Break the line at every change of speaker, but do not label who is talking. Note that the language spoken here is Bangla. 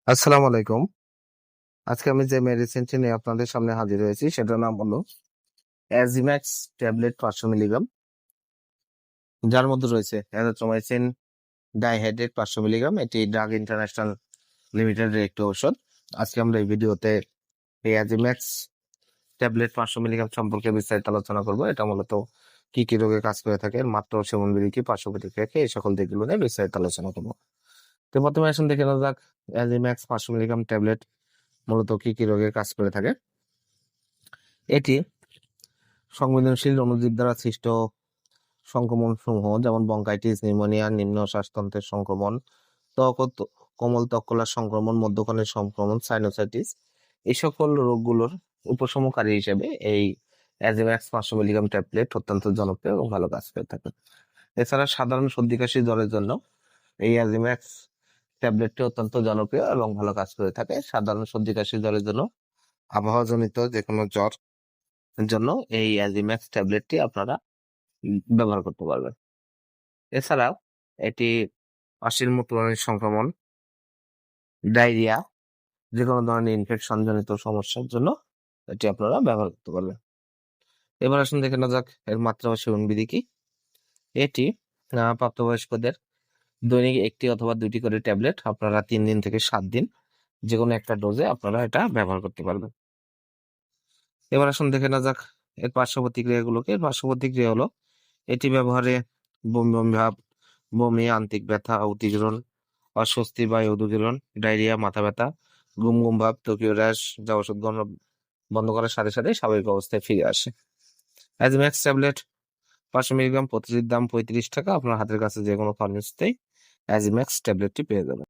আসসালামু আলাইকুম। আজকে আমি যে মেডিসিনটি নিয়ে আপনাদের সামনে হাজির হয়েছি সেটার নাম হলো অ্যাজিম্যাক্স ট্যাবলেট 500 মিলিগ্রাম, যার মধ্যে রয়েছে অ্যাজিথ্রোমাইসিন ডাইহাইড্রেট 500 মিলিগ্রাম। এটি ড্রাগ ইন্টারন্যাশনাল লিমিটেডের একটি ঔষধ। আজকে আমরা এই ভিডিওতে এই অ্যাজিম্যাক্স ট্যাবলেট 500 মিলিগ্রাম সম্পর্কে বিস্তারিত আলোচনা করব। এটা মূলত কি কি রোগে কাজ করে থাকে, এর মাত্রা ও সেবন বিধি কি, পার্শ্ব প্রতিক্রিয়া কি, এই সকল দিকগুলো নিয়ে বিস্তারিত আলোচনা করবো। তো প্রথমে আসুন দেখে নেওয়া যাক অ্যাজিম্যাক্স 500 মিলিগ্রাম ট্যাবলেট মূলত কি কি রোগে কাজ করে থাকে। এটি সংবেদনশীল অণুজীব দ্বারা সৃষ্ট সংক্রমণ সমূহ যেমন ব্রঙ্কাইটিস, নিউমোনিয়া, নিম্ন শ্বাসতন্ত্রের সংক্রমণ, ত্বক ও কোমল ত্বককলার সংক্রমণ, মধ্যখানের সংক্রমণ, সাইনোসাইটিস, এই সকল রোগগুলোর উপশমকারী হিসেবে এই অ্যাজিম্যাক্স 500 মিলিগ্রাম ট্যাবলেট অত্যন্ত জনপ্রিয় এবং ভালো কাজ করে থাকে। এছাড়া সাধারণ সর্দি কাশি জ্বরের জন্য এই অ্যাজিম্যাক্স ট্যাবলেটটি অত্যন্ত জনপ্রিয় এবং ভালো কাজ করে থাকে। সাধারণ সর্দি কাশি জ্বরের জন্য, আবহাওয়াজনিত যে কোনো জ্বর জন্য এই অ্যাজিম্যাক্স ট্যাবলেটটি আপনারা ব্যবহার করতে পারবেন। এছাড়াও এটি পাশির মূত্রনালীর সংক্রমণ, ডায়রিয়া, যে কোনো ধরনের ইনফেকশন জনিত সমস্যার জন্য এটি আপনারা ব্যবহার করতে পারবেন। এবার আসুন দেখে নেওয়া যাক এর মাত্রা ও সেবন বিধি কি। এটি প্রাপ্তবয়স্কদের দৈনিক 1টি অথবা 2টি করে ট্যাবলেট আপনারা 3 দিন থেকে 7 দিন যে কোনো একটা ডোজে আপনারা এটা ব্যবহার করতে পারবেন। এবার আসুন দেখে নেওয়া যাক এর পার্শ্ব প্রতিক্রিয়াগুলোকে। এর পার্শ্ব প্রতিক্রিয়া হলো এটি ব্যবহারে বমি বমি ভাব, বমি, আন্তিক ব্যথা, অতিগ্রহণ, অস্বস্তি বা উদগীরণ, ডায়রিয়া, মাথা ব্যথা, ঘুম ঘুম ভাব, ত্বকীয় র্যাশ, যা ওষুধ গ্রহণ বন্ধ করার সাথে সাথে স্বাভাবিক অবস্থায় ফিরে আসে। অ্যাজিম্যাক্স ট্যাবলেট 500 মিলিগ্রাম প্রতিটির দাম 35 টাকা। আপনার হাতের কাছে যে কোনো ফার্মেসিতেই অ্যাজিম্যাক্স ট্যাবলেটটি পেয়ে যাবেন।